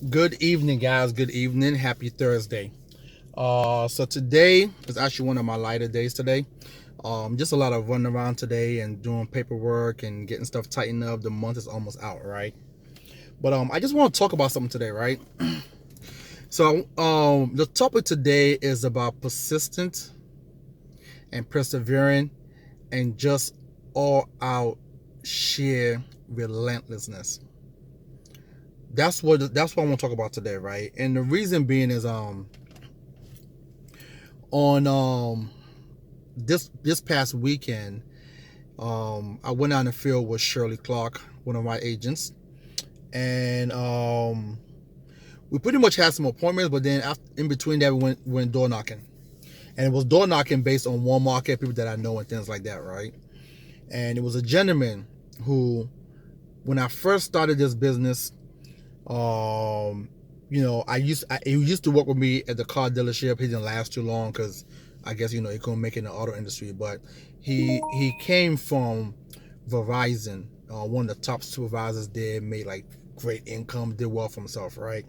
Good evening, guys. Good evening. Happy Thursday. So today is actually one of my lighter days today. Just a lot of running around today and doing paperwork and getting stuff tightened up. The month is almost out, right? But I just want to talk about something today, right? So the topic today is about persistent and persevering and just all out sheer relentlessness. That's what I want to talk about today, right? And the reason being is on this past weekend, I went out in the field with Shirley Clark, one of my agents, and we pretty much had some appointments. But then in between that, we went door knocking, and it was door knocking based on one market, people that I know and things like that, right? And it was a gentleman who, when I first started this business, um, he used to work with me at the car dealership. He didn't last too long because I guess he couldn't make it in the auto industry. But he came from Verizon, one of the top supervisors there, made like great income, did well for himself, right?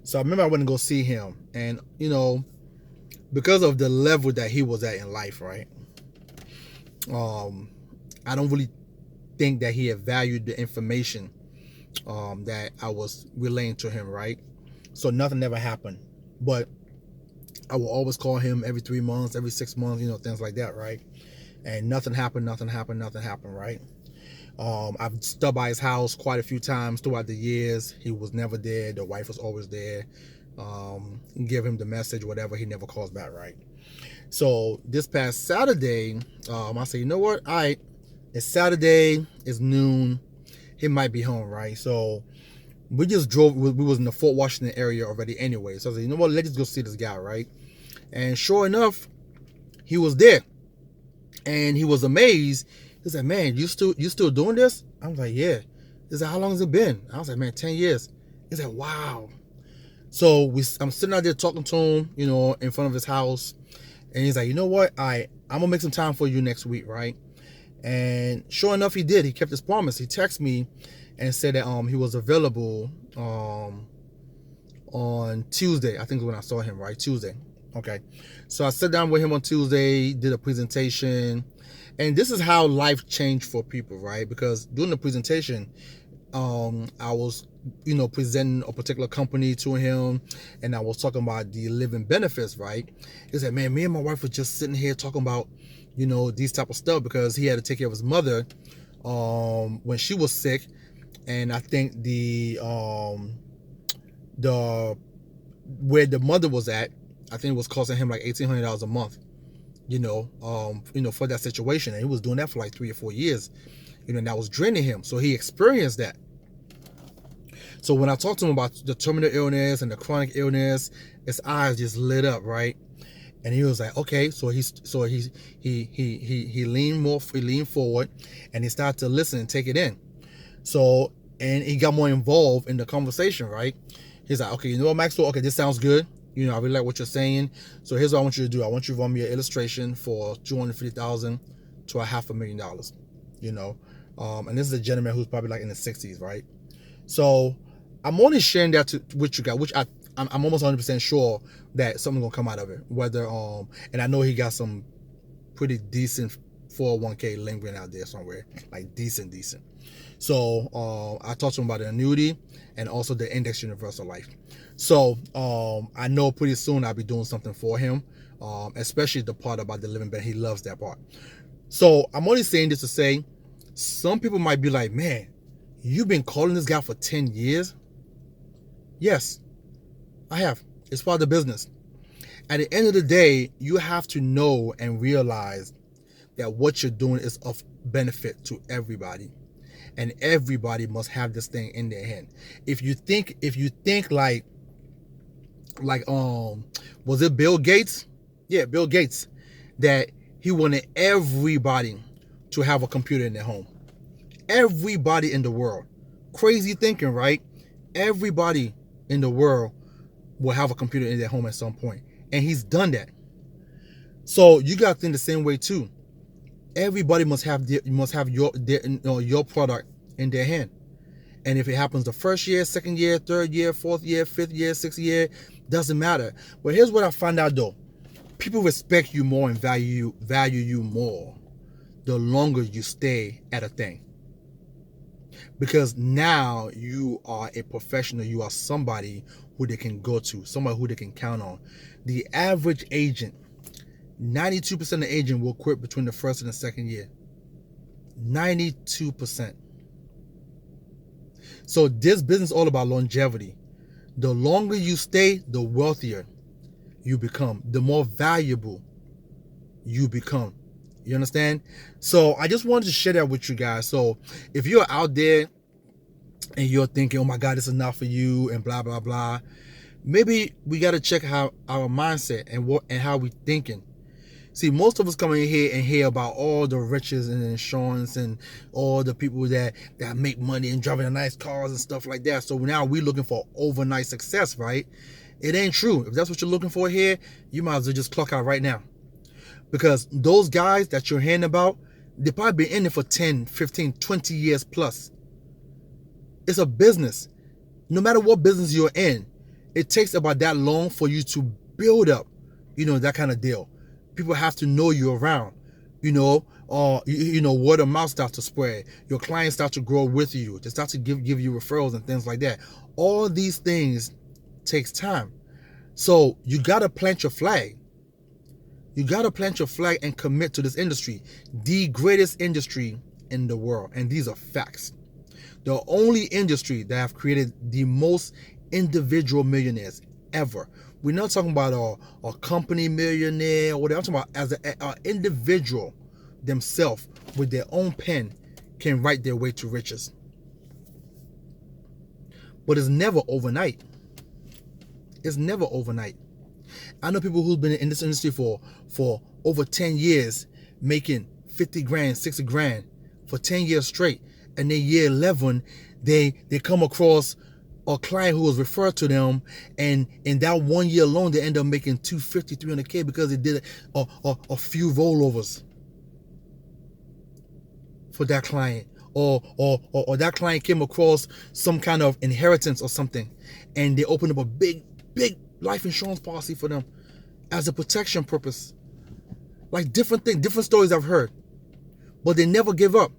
So I remember I went to go see him, and because of the level that he was at in life, right? Um, I don't really think that he had valued the information that I was relaying to him, right? So nothing ever happened. But I will always call him every 3 months, every 6 months, things like that, right? And nothing happened, nothing happened, right? I've stopped by his house quite a few times throughout the years. He was never there. The wife was always there. Give him the message, whatever. He never calls back, right? So this past Saturday, I said, you know what? All right, it's Saturday. It's noon. He might be home, right? So we just drove. We was in the Fort Washington area already anyway. So I said, you know what? Let's just go see this guy, right? And sure enough, he was there, and he was amazed. He said, "Man, you still doing this?" I was like, "Yeah." He said, "How long has it been?" I was like, "Man, 10 years." He said, "Wow." So I'm sitting out there talking to him, in front of his house, and he's like, "You know what? I'm gonna make some time for you next week, right?" And sure enough, he did. He kept his promise. He texted me and said that he was available on Tuesday. I think when I saw him, right? Tuesday. Okay. So I sat down with him on Tuesday, did a presentation. And this is how life changed for people, right? Because during the presentation, I was, presenting a particular company to him, and I was talking about the living benefits, right? He said, "Man, me and my wife were just sitting here talking about, these type of stuff because he had to take care of his mother when she was sick, and I think the where the mother was at, I think it was costing him like $1,800 a month, for that situation, and he was doing that for like 3 or 4 years, and that was draining him. So he experienced that. So when I talked to him about the terminal illness and the chronic illness, his eyes just lit up, right? And he was like, okay. He leaned forward, and he started to listen and take it in. So, and he got more involved in the conversation, right? He's like, okay, you know what, Maxwell? Okay, this sounds good. I really like what you're saying. So here's what I want you to do. I want you to run me an illustration for $250,000 to $500,000. And this is a gentleman who's probably like in the 60s, right? So I'm only sharing that with you guys, which I'm almost 100% sure that something's gonna come out of it. Whether and I know he got some pretty decent 401k lingering out there somewhere, like decent. So I talked to him about the annuity and also the index universal life. So I know pretty soon I'll be doing something for him, especially the part about the living benefit. He loves that part. So I'm only saying this to say, some people might be like, "Man, you've been calling this guy for 10 years?" Yes, I have. It's part of the business. At the end of the day, you have to know and realize that what you're doing is of benefit to everybody, and everybody must have this thing in their hand. If you think like was it Bill Gates? Yeah, Bill Gates, that he wanted everybody to have a computer in their home. Everybody in the world. Crazy thinking, right? Everybody in the world will have a computer in their home at some point, and he's done that. So you got to think the same way too. Everybody must have your product in their hand, And if it happens the first year, second year, third year, fourth year, fifth year, sixth year, doesn't matter. But here's what I found out though. People respect you more and value you more the longer you stay at a thing. Because now you are a professional. You are somebody who they can go to, somebody who they can count on. The average agent, 92% of the agent will quit between the first and the second year. 92%. So this business is all about longevity. The longer you stay, the wealthier you become, the more valuable you become. You understand? So I just wanted to share that with you guys. So if you're out there and you're thinking, oh my God, this is not for you and blah, blah, blah, maybe we got to check how our mindset and how we thinking. See, most of us come in here and hear about all the riches and insurance and all the people that make money and driving nice cars and stuff like that. So now we're looking for overnight success, right? It ain't true. If that's what you're looking for here, you might as well just clock out right now. Because those guys that you're hearing about, they probably been in it for 10, 15, 20 years plus. It's a business. No matter what business you're in, it takes about that long for you to build up, that kind of deal. People have to know you around, word of mouth starts to spread. Your clients start to grow with you. They start to give you referrals and things like that. All these things takes time. So you got to plant your flag. You got to plant your flag and commit to this industry, the greatest industry in the world. And these are facts. The only industry that have created the most individual millionaires ever. We're not talking about a company millionaire or whatever. I'm talking about as an individual themselves with their own pen can write their way to riches. But it's never overnight. It's never overnight. I know people who've been in this industry for over 10 years making 50 grand, 60 grand for 10 years straight. And then year 11, they come across a client who was referred to them, and in that 1 year alone, they end up making 250, 300K because they did a few rollovers for that client. Or that client came across some kind of inheritance or something, and they opened up a big life insurance policy for them as a protection purpose. Like different stories I've heard. But they never give up.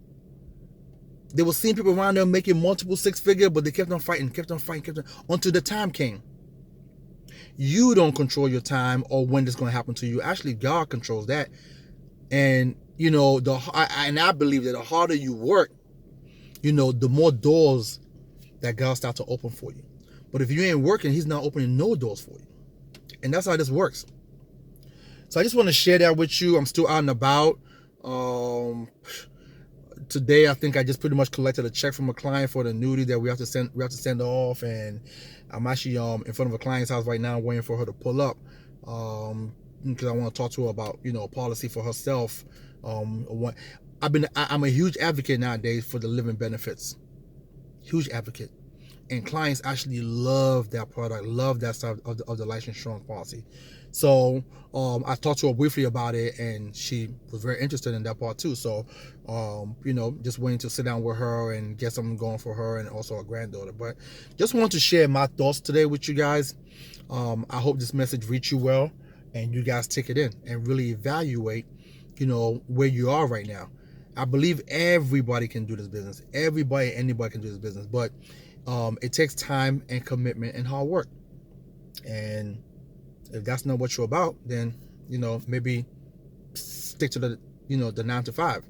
They were seeing people around them making multiple six-figure, but they kept on fighting until the time came. You don't control your time or when it's going to happen to you. Actually, God controls that. And, I believe that the harder you work, the more doors that God starts to open for you. But if you ain't working, he's not opening no doors for you. And that's how this works. So I just want to share that with you. I'm still out and about. Today, I think I just pretty much collected a check from a client for the annuity that we have to send off, and I'm actually in front of a client's house right now waiting for her to pull up because I want to talk to her about a policy for herself. I'm a huge advocate nowadays for the living benefits, huge advocate, and clients actually love that product, love that side of the life insurance policy. So I talked to her briefly about it, and she was very interested in that part too. So, just waiting to sit down with her and get something going for her and also her granddaughter. But just want to share my thoughts today with you guys. I hope this message reached you well, and you guys take it in and really evaluate, where you are right now. I believe everybody can do this business. Anybody can do this business, but it takes time and commitment and hard work. And if that's not what you're about, then, maybe stick to the 9 to 5.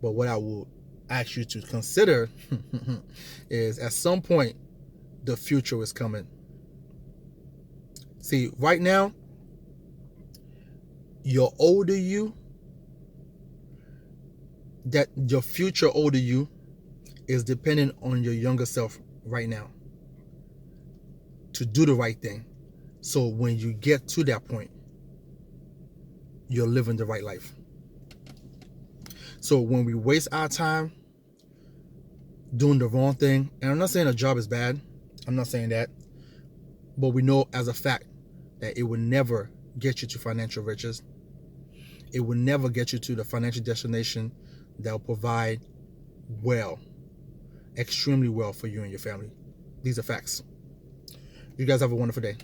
But what I will ask you to consider is at some point, the future is coming. See, right now, your older you, that your future older you is dependent on your younger self right now to do the right thing. So when you get to that point, you're living the right life. So when we waste our time doing the wrong thing, and I'm not saying a job is bad, I'm not saying that, but we know as a fact that it will never get you to financial riches. It will never get you to the financial destination that will provide well. extremely well for you and your family. These are facts. You guys have a wonderful day.